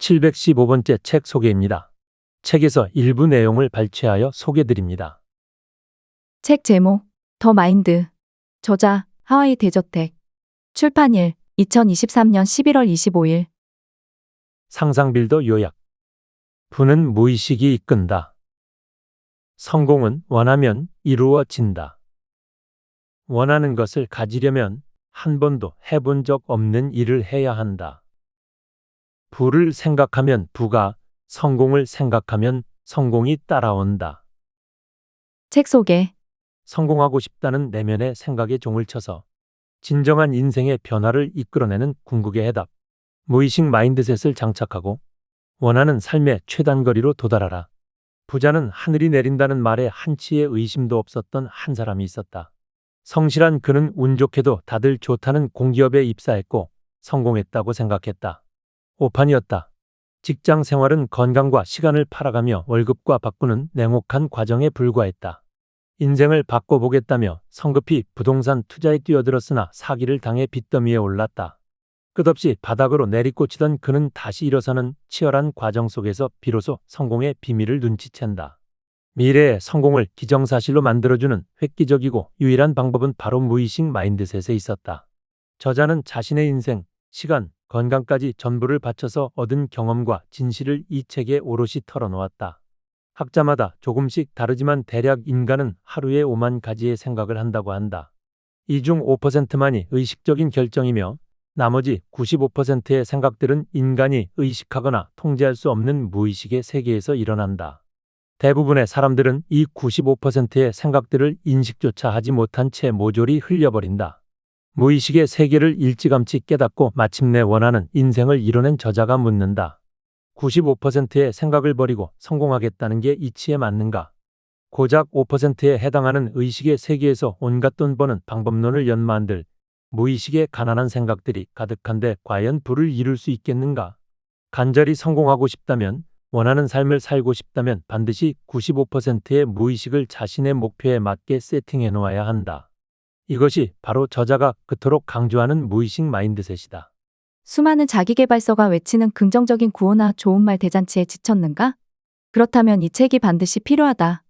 715번째 책 소개입니다. 책에서 일부 내용을 발췌하여 소개드립니다. 책 제목, 더 마인드. 저자, 하와이 대저택. 출판일, 2023년 11월 25일. 상상빌더 요약. 부는 무의식이 이끈다. 성공은 원하면 이루어진다. 원하는 것을 가지려면 한 번도 해본 적 없는 일을 해야 한다. 부를 생각하면 부가, 성공을 생각하면 성공이 따라온다. 책 소개. 성공하고 싶다는 내면의 생각에 종을 쳐서 진정한 인생의 변화를 이끌어내는 궁극의 해답. 무의식 마인드셋을 장착하고 원하는 삶의 최단거리로 도달하라. 부자는 하늘이 내린다는 말에 한치의 의심도 없었던 한 사람이 있었다. 성실한 그는 운 좋게도 다들 좋다는 공기업에 입사했고 성공했다고 생각했다. 오판이었다. 직장 생활은 건강과 시간을 팔아가며 월급과 바꾸는 냉혹한 과정에 불과했다. 인생을 바꿔보겠다며 성급히 부동산 투자에 뛰어들었으나 사기를 당해 빚더미에 올랐다. 끝없이 바닥으로 내리꽂히던 그는 다시 일어서는 치열한 과정 속에서 비로소 성공의 비밀을 눈치챈다. 미래의 성공을 기정사실로 만들어주는 획기적이고 유일한 방법은 바로 무의식 마인드셋에 있었다. 저자는 자신의 인생, 시간, 건강까지 전부를 바쳐서 얻은 경험과 진실을 이 책에 오롯이 털어놓았다. 학자마다 조금씩 다르지만 대략 인간은 하루에 5만 가지의 생각을 한다고 한다. 이 중 5%만이 의식적인 결정이며 나머지 95%의 생각들은 인간이 의식하거나 통제할 수 없는 무의식의 세계에서 일어난다. 대부분의 사람들은 이 95%의 생각들을 인식조차 하지 못한 채 모조리 흘려버린다. 무의식의 세계를 일찌감치 깨닫고 마침내 원하는 인생을 이뤄낸 저자가 묻는다. 95%의 생각을 버리고 성공하겠다는 게 이치에 맞는가? 고작 5%에 해당하는 의식의 세계에서 온갖 돈 버는 방법론을 연마한들 무의식의 가난한 생각들이 가득한데 과연 부를 이룰 수 있겠는가? 간절히 성공하고 싶다면, 원하는 삶을 살고 싶다면 반드시 95%의 무의식을 자신의 목표에 맞게 세팅해 놓아야 한다. 이것이 바로 저자가 그토록 강조하는 무의식 마인드셋이다. 수많은 자기계발서가 외치는 긍정적인 구호나 좋은 말 대잔치에 지쳤는가? 그렇다면 이 책이 반드시 필요하다.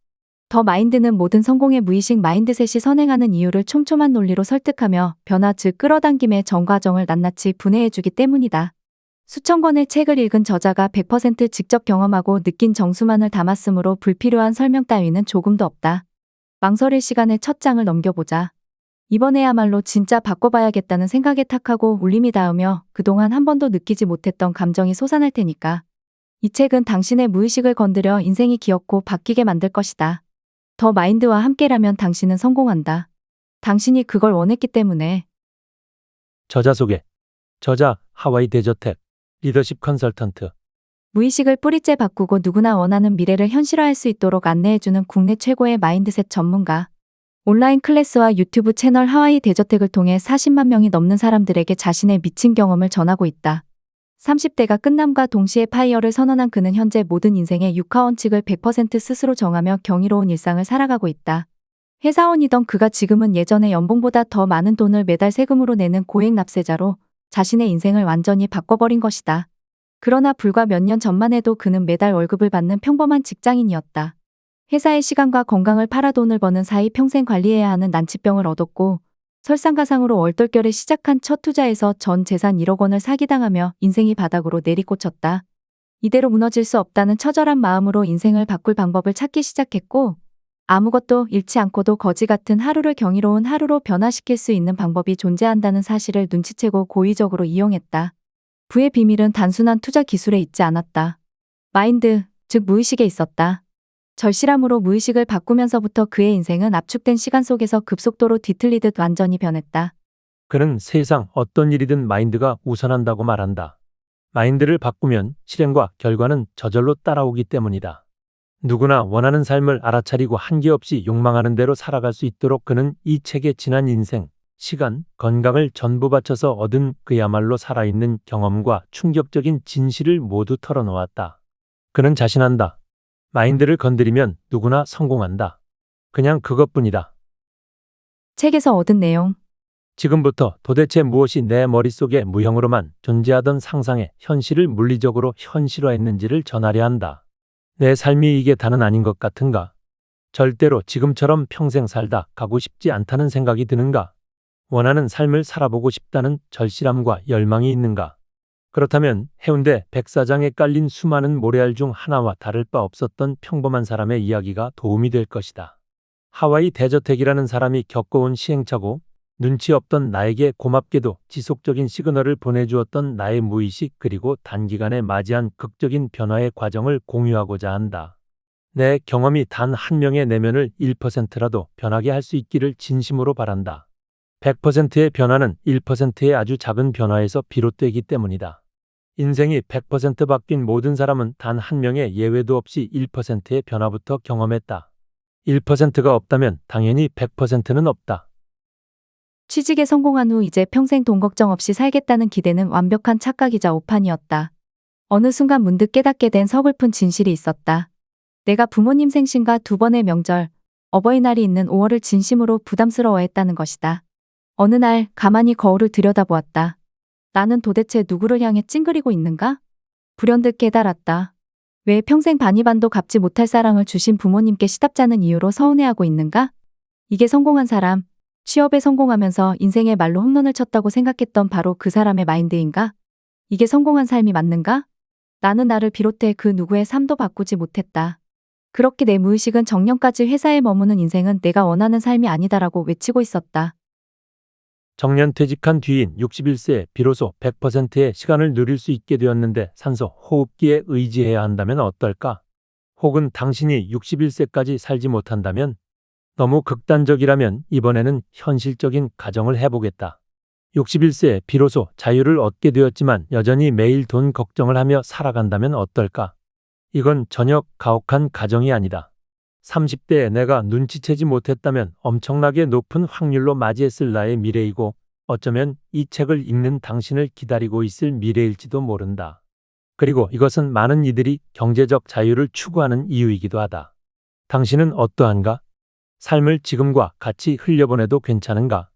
더 마인드는 모든 성공의 무의식 마인드셋이 선행하는 이유를 촘촘한 논리로 설득하며 변화 즉 끌어당김의 전 과정을 낱낱이 분해해주기 때문이다. 수천 권의 책을 읽은 저자가 100% 직접 경험하고 느낀 정수만을 담았으므로 불필요한 설명 따위는 조금도 없다. 망설일 시간에 첫 장을 넘겨보자. 이번에야말로 진짜 바꿔봐야겠다는 생각에 탁하고 울림이 닿으며 그동안 한 번도 느끼지 못했던 감정이 솟아날 테니까. 이 책은 당신의 무의식을 건드려 인생이 기엽고 바뀌게 만들 것이다. 더 마인드와 함께라면 당신은 성공한다. 당신이 그걸 원했기 때문에. 저자 소개. 저자 하와이 대저택 리더십 컨설턴트. 무의식을 뿌리째 바꾸고 누구나 원하는 미래를 현실화할 수 있도록 안내해주는 국내 최고의 마인드셋 전문가. 온라인 클래스와 유튜브 채널 하와이 대저택을 통해 40만 명이 넘는 사람들에게 자신의 미친 경험을 전하고 있다. 30대가 끝남과 동시에 파이어를 선언한 그는 현재 모든 인생의 육하원칙을 100% 스스로 정하며 경이로운 일상을 살아가고 있다. 회사원이던 그가 지금은 예전의 연봉보다 더 많은 돈을 매달 세금으로 내는 고액 납세자로 자신의 인생을 완전히 바꿔버린 것이다. 그러나 불과 몇 년 전만 해도 그는 매달 월급을 받는 평범한 직장인이었다. 회사의 시간과 건강을 팔아 돈을 버는 사이 평생 관리해야 하는 난치병을 얻었고 설상가상으로 얼떨결에 시작한 첫 투자에서 전 재산 1억 원을 사기당하며 인생이 바닥으로 내리꽂혔다. 이대로 무너질 수 없다는 처절한 마음으로 인생을 바꿀 방법을 찾기 시작했고 아무것도 잃지 않고도 거지 같은 하루를 경이로운 하루로 변화시킬 수 있는 방법이 존재한다는 사실을 눈치채고 고의적으로 이용했다. 부의 비밀은 단순한 투자 기술에 있지 않았다. 마인드, 즉 무의식에 있었다. 절실함으로 무의식을 바꾸면서부터 그의 인생은 압축된 시간 속에서 급속도로 뒤틀리듯 완전히 변했다. 그는 세상 어떤 일이든 마인드가 우선한다고 말한다. 마인드를 바꾸면 실행과 결과는 저절로 따라오기 때문이다. 누구나 원하는 삶을 알아차리고 한계없이 욕망하는 대로 살아갈 수 있도록 그는 이 책에 지난 인생, 시간, 건강을 전부 바쳐서 얻은 그야말로 살아있는 경험과 충격적인 진실을 모두 털어놓았다. 그는 자신한다. 마인드를 건드리면 누구나 성공한다. 그냥 그것뿐이다. 책에서 얻은 내용. 지금부터 도대체 무엇이 내 머릿속에 무형으로만 존재하던 상상의 현실을 물리적으로 현실화했는지를 전하려 한다. 내 삶이 이게 다는 아닌 것 같은가? 절대로 지금처럼 평생 살다 가고 싶지 않다는 생각이 드는가? 원하는 삶을 살아보고 싶다는 절실함과 열망이 있는가? 그렇다면 해운대 백사장에 깔린 수많은 모래알 중 하나와 다를 바 없었던 평범한 사람의 이야기가 도움이 될 것이다. 하와이 대저택이라는 사람이 겪어온 시행착오, 눈치 없던 나에게 고맙게도 지속적인 시그널을 보내주었던 나의 무의식 그리고 단기간에 맞이한 극적인 변화의 과정을 공유하고자 한다. 내 경험이 단 한 명의 내면을 1%라도 변하게 할 수 있기를 진심으로 바란다. 100%의 변화는 1%의 아주 작은 변화에서 비롯되기 때문이다. 인생이 100% 바뀐 모든 사람은 단 한 명의 예외도 없이 1%의 변화부터 경험했다. 1%가 없다면 당연히 100%는 없다. 취직에 성공한 후 이제 평생 돈 걱정 없이 살겠다는 기대는 완벽한 착각이자 오판이었다. 어느 순간 문득 깨닫게 된 서글픈 진실이 있었다. 내가 부모님 생신과 두 번의 명절, 어버이날이 있는 5월을 진심으로 부담스러워했다는 것이다. 어느 날 가만히 거울을 들여다보았다. 나는 도대체 누구를 향해 찡그리고 있는가? 불현듯 깨달았다. 왜 평생 반이반도 갚지 못할 사랑을 주신 부모님께 시답잖은 이유로 서운해하고 있는가? 이게 성공한 사람, 취업에 성공하면서 인생의 말로 홈런을 쳤다고 생각했던 바로 그 사람의 마인드인가? 이게 성공한 삶이 맞는가? 나는 나를 비롯해 그 누구의 삶도 바꾸지 못했다. 그렇게 내 무의식은 정년까지 회사에 머무는 인생은 내가 원하는 삶이 아니다라고 외치고 있었다. 정년퇴직한 뒤인 61세에 비로소 100%의 시간을 누릴 수 있게 되었는데 산소 호흡기에 의지해야 한다면 어떨까? 혹은 당신이 61세까지 살지 못한다면? 너무 극단적이라면 이번에는 현실적인 가정을 해보겠다. 61세에 비로소 자유를 얻게 되었지만 여전히 매일 돈 걱정을 하며 살아간다면 어떨까? 이건 전혀 가혹한 가정이 아니다. 30대에 내가 눈치채지 못했다면 엄청나게 높은 확률로 맞이했을 나의 미래이고 어쩌면 이 책을 읽는 당신을 기다리고 있을 미래일지도 모른다. 그리고 이것은 많은 이들이 경제적 자유를 추구하는 이유이기도 하다. 당신은 어떠한가? 삶을 지금과 같이 흘려보내도 괜찮은가?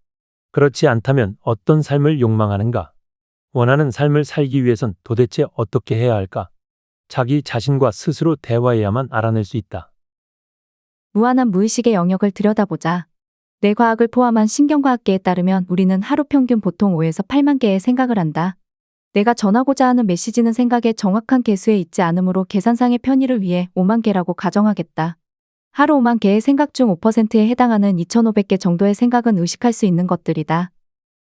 그렇지 않다면 어떤 삶을 욕망하는가? 원하는 삶을 살기 위해선 도대체 어떻게 해야 할까? 자기 자신과 스스로 대화해야만 알아낼 수 있다. 무한한 무의식의 영역을 들여다보자. 뇌과학을 포함한 신경과학계에 따르면 우리는 하루 평균 보통 5에서 8만 개의 생각을 한다. 내가 전하고자 하는 메시지는 생각의 정확한 개수에 있지 않으므로 계산상의 편의를 위해 5만 개라고 가정하겠다. 하루 5만 개의 생각 중 5%에 해당하는 2,500개 정도의 생각은 의식할 수 있는 것들이다.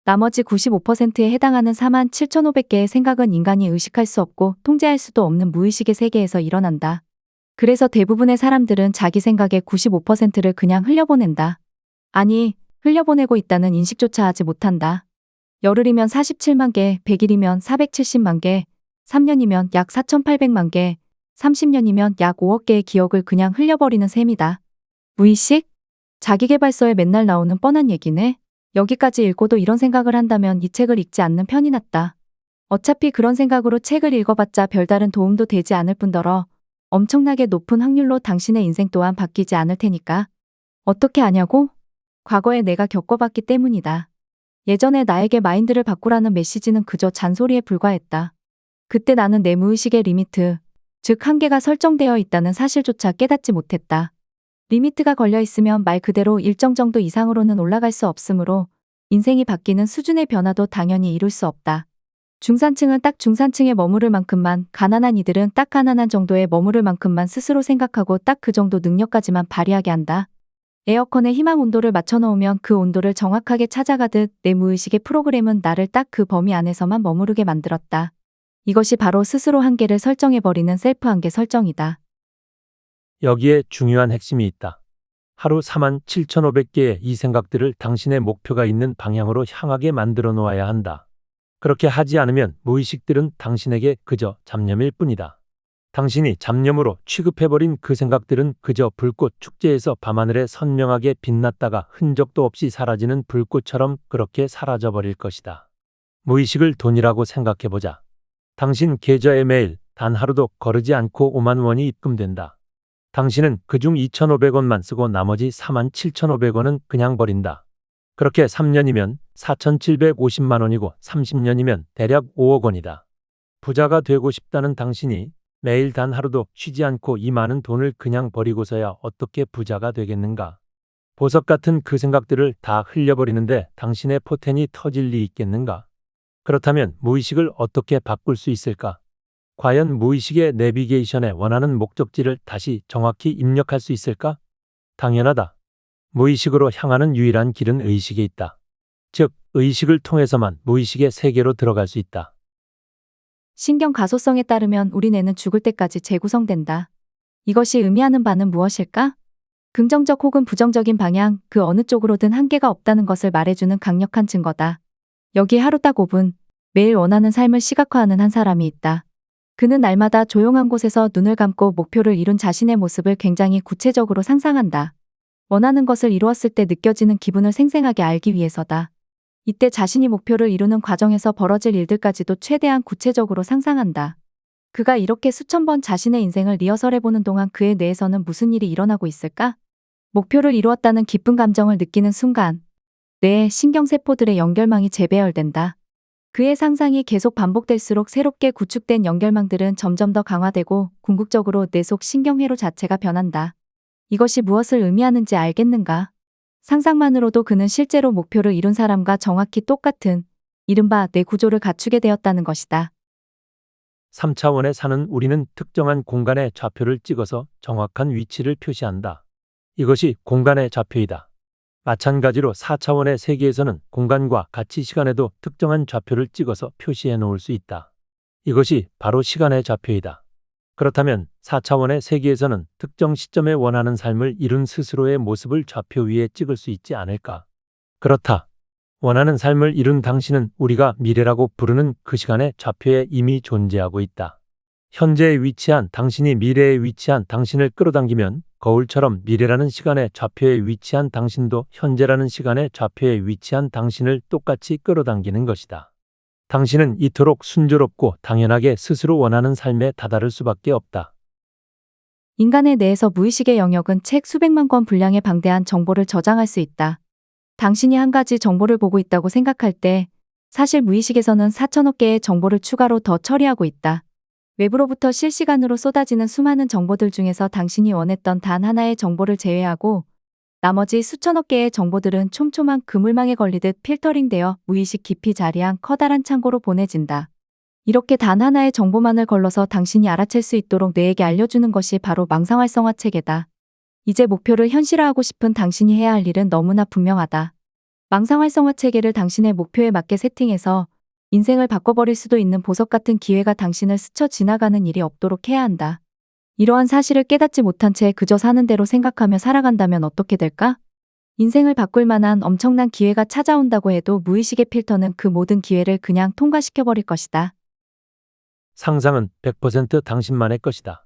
나머지 95%에 해당하는 47,500개의 생각은 인간이 의식할 수 없고 통제할 수도 없는 무의식의 세계에서 일어난다. 그래서 대부분의 사람들은 자기 생각의 95%를 그냥 흘려보낸다. 아니, 흘려보내고 있다는 인식조차 하지 못한다. 열흘이면 47만 개, 100일이면 470만 개, 3년이면 약 4,800만 개, 30년이면 약 5억 개의 기억을 그냥 흘려버리는 셈이다. 무의식? 자기계발서에 맨날 나오는 뻔한 얘기네. 여기까지 읽고도 이런 생각을 한다면 이 책을 읽지 않는 편이 낫다. 어차피 그런 생각으로 책을 읽어봤자 별다른 도움도 되지 않을 뿐더러 엄청나게 높은 확률로 당신의 인생 또한 바뀌지 않을 테니까. 어떻게 아냐고? 과거에 내가 겪어봤기 때문이다. 예전에 나에게 마인드를 바꾸라는 메시지는 그저 잔소리에 불과했다. 그때 나는 내 무의식의 리미트, 즉 한계가 설정되어 있다는 사실조차 깨닫지 못했다. 리미트가 걸려 있으면 말 그대로 일정 정도 이상으로는 올라갈 수 없으므로 인생이 바뀌는 수준의 변화도 당연히 이룰 수 없다. 중산층은 딱 중산층에 머무를 만큼만, 가난한 이들은 딱 가난한 정도에 머무를 만큼만 스스로 생각하고 딱 그 정도 능력까지만 발휘하게 한다. 에어컨에 희망 온도를 맞춰놓으면 그 온도를 정확하게 찾아가듯 내 무의식의 프로그램은 나를 딱 그 범위 안에서만 머무르게 만들었다. 이것이 바로 스스로 한계를 설정해버리는 셀프 한계 설정이다. 여기에 중요한 핵심이 있다. 하루 47,500개의 이 생각들을 당신의 목표가 있는 방향으로 향하게 만들어 놓아야 한다. 그렇게 하지 않으면 무의식들은 당신에게 그저 잡념일 뿐이다. 당신이 잡념으로 취급해버린 그 생각들은 그저 불꽃 축제에서 밤하늘에 선명하게 빛났다가 흔적도 없이 사라지는 불꽃처럼 그렇게 사라져버릴 것이다. 무의식을 돈이라고 생각해보자. 당신 계좌에 매일 단 하루도 거르지 않고 5만 원이 입금된다. 당신은 그중 2,500원만 쓰고 나머지 47,500원은 그냥 버린다. 그렇게 3년이면 4,750만 원이고 30년이면 대략 5억 원이다. 부자가 되고 싶다는 당신이 매일 단 하루도 쉬지 않고 이 많은 돈을 그냥 버리고서야 어떻게 부자가 되겠는가? 보석 같은 그 생각들을 다 흘려버리는데 당신의 포텐이 터질 리 있겠는가? 그렇다면 무의식을 어떻게 바꿀 수 있을까? 과연 무의식의 내비게이션에 원하는 목적지를 다시 정확히 입력할 수 있을까? 당연하다. 무의식으로 향하는 유일한 길은 의식에 있다. 즉, 의식을 통해서만 무의식의 세계로 들어갈 수 있다. 신경 가소성에 따르면 우리 뇌는 죽을 때까지 재구성된다. 이것이 의미하는 바는 무엇일까? 긍정적 혹은 부정적인 방향, 그 어느 쪽으로든 한계가 없다는 것을 말해주는 강력한 증거다. 여기 하루 딱 5분, 매일 원하는 삶을 시각화하는 한 사람이 있다. 그는 날마다 조용한 곳에서 눈을 감고 목표를 이룬 자신의 모습을 굉장히 구체적으로 상상한다. 원하는 것을 이루었을 때 느껴지는 기분을 생생하게 알기 위해서다. 이때 자신이 목표를 이루는 과정에서 벌어질 일들까지도 최대한 구체적으로 상상한다. 그가 이렇게 수천 번 자신의 인생을 리허설해보는 동안 그의 뇌에서는 무슨 일이 일어나고 있을까? 목표를 이루었다는 기쁜 감정을 느끼는 순간, 뇌의 신경세포들의 연결망이 재배열된다. 그의 상상이 계속 반복될수록 새롭게 구축된 연결망들은 점점 더 강화되고 궁극적으로 뇌 속 신경회로 자체가 변한다. 이것이 무엇을 의미하는지 알겠는가? 상상만으로도 그는 실제로 목표를 이룬 사람과 정확히 똑같은 이른바 뇌 구조를 갖추게 되었다는 것이다. 3차원에 사는 우리는 특정한 공간의 좌표를 찍어서 정확한 위치를 표시한다. 이것이 공간의 좌표이다. 마찬가지로 4차원의 세계에서는 공간과 같이 시간에도 특정한 좌표를 찍어서 표시해 놓을 수 있다. 이것이 바로 시간의 좌표이다. 그렇다면 4차원의 세계에서는 특정 시점에 원하는 삶을 이룬 스스로의 모습을 좌표 위에 찍을 수 있지 않을까? 그렇다. 원하는 삶을 이룬 당신은 우리가 미래라고 부르는 그 시간의 좌표에 이미 존재하고 있다. 현재에 위치한 당신이 미래에 위치한 당신을 끌어당기면 거울처럼 미래라는 시간의 좌표에 위치한 당신도 현재라는 시간의 좌표에 위치한 당신을 똑같이 끌어당기는 것이다. 당신은 이토록 순조롭고 당연하게 스스로 원하는 삶에 다다를 수밖에 없다. 인간의 뇌에서 무의식의 영역은 책 수백만 권 분량의 방대한 정보를 저장할 수 있다. 당신이 한 가지 정보를 보고 있다고 생각할 때 사실 무의식에서는 4천억 개의 정보를 추가로 더 처리하고 있다. 외부로부터 실시간으로 쏟아지는 수많은 정보들 중에서 당신이 원했던 단 하나의 정보를 제외하고 나머지 수천억 개의 정보들은 촘촘한 그물망에 걸리듯 필터링되어 무의식 깊이 자리한 커다란 창고로 보내진다. 이렇게 단 하나의 정보만을 걸러서 당신이 알아챌 수 있도록 뇌에게 알려주는 것이 바로 망상활성화 체계다. 이제 목표를 현실화하고 싶은 당신이 해야 할 일은 너무나 분명하다. 망상활성화 체계를 당신의 목표에 맞게 세팅해서 인생을 바꿔버릴 수도 있는 보석 같은 기회가 당신을 스쳐 지나가는 일이 없도록 해야 한다. 이러한 사실을 깨닫지 못한 채 그저 사는 대로 생각하며 살아간다면 어떻게 될까? 인생을 바꿀 만한 엄청난 기회가 찾아온다고 해도 무의식의 필터는 그 모든 기회를 그냥 통과시켜버릴 것이다. 상상은 100% 당신만의 것이다.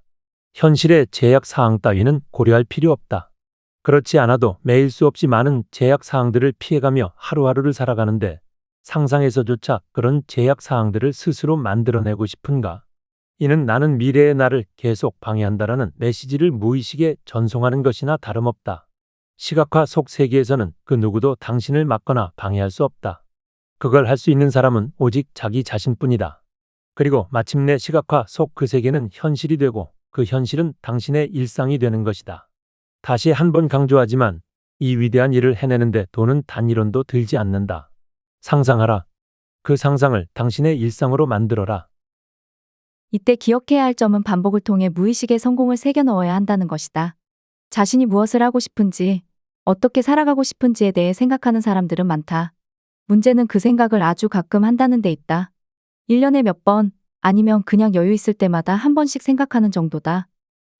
현실의 제약 사항 따위는 고려할 필요 없다. 그렇지 않아도 매일 수없이 많은 제약 사항들을 피해가며 하루하루를 살아가는데 상상에서조차 그런 제약 사항들을 스스로 만들어내고 싶은가? 이는 나는 미래의 나를 계속 방해한다라는 메시지를 무의식에 전송하는 것이나 다름없다. 시각화 속 세계에서는 그 누구도 당신을 막거나 방해할 수 없다. 그걸 할 수 있는 사람은 오직 자기 자신뿐이다. 그리고 마침내 시각화 속 그 세계는 현실이 되고 그 현실은 당신의 일상이 되는 것이다. 다시 한번 강조하지만 이 위대한 일을 해내는데 돈은 단일원도 들지 않는다. 상상하라. 그 상상을 당신의 일상으로 만들어라. 이때 기억해야 할 점은 반복을 통해 무의식의 성공을 새겨 넣어야 한다는 것이다. 자신이 무엇을 하고 싶은지, 어떻게 살아가고 싶은지에 대해 생각하는 사람들은 많다. 문제는 그 생각을 아주 가끔 한다는 데 있다. 1년에 몇 번, 아니면 그냥 여유 있을 때마다 한 번씩 생각하는 정도다.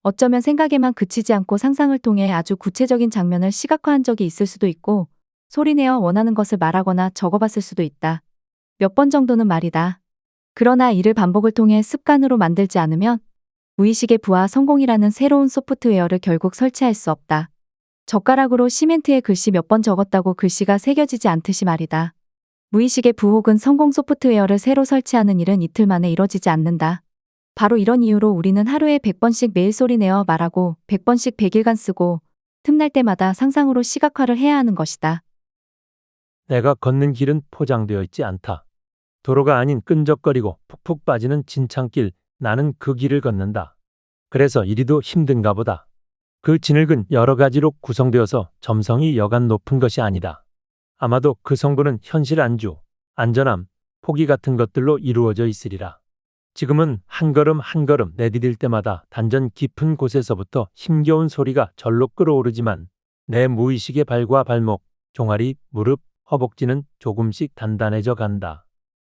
어쩌면 생각에만 그치지 않고 상상을 통해 아주 구체적인 장면을 시각화한 적이 있을 수도 있고, 소리내어 원하는 것을 말하거나 적어봤을 수도 있다. 몇 번 정도는 말이다. 그러나 이를 반복을 통해 습관으로 만들지 않으면 무의식의 부하 성공이라는 새로운 소프트웨어를 결국 설치할 수 없다. 젓가락으로 시멘트에 글씨 몇 번 적었다고 글씨가 새겨지지 않듯이 말이다. 무의식의 부 혹은 성공 소프트웨어를 새로 설치하는 일은 이틀 만에 이뤄지지 않는다. 바로 이런 이유로 우리는 하루에 100번씩 매일 소리내어 말하고 100번씩 100일간 쓰고 틈날 때마다 상상으로 시각화를 해야 하는 것이다. 내가 걷는 길은 포장되어 있지 않다. 도로가 아닌 끈적거리고 푹푹 빠지는 진창길, 나는 그 길을 걷는다. 그래서 이리도 힘든가 보다. 그 진흙은 여러 가지로 구성되어서 점성이 여간 높은 것이 아니다. 아마도 그 성분은 현실 안주, 안전함, 포기 같은 것들로 이루어져 있으리라. 지금은 한 걸음 한 걸음 내디딜 때마다 단전 깊은 곳에서부터 힘겨운 소리가 절로 끌어오르지만 내 무의식의 발과 발목, 종아리, 무릎, 허벅지는 조금씩 단단해져 간다.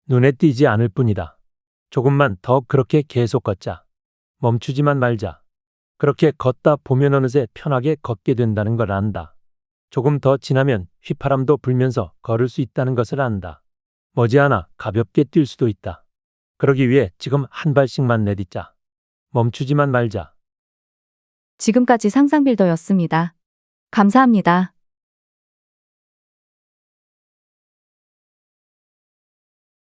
눈에 띄지 않을 뿐이다. 조금만 더 그렇게 계속 걷자. 멈추지만 말자. 그렇게 걷다 보면 어느새 편하게 걷게 된다는 걸 안다. 조금 더 지나면 휘파람도 불면서 걸을 수 있다는 것을 안다. 머지않아 가볍게 뛸 수도 있다. 그러기 위해 지금 한 발씩만 내딛자. 멈추지만 말자. 지금까지 상상빌더였습니다. 감사합니다.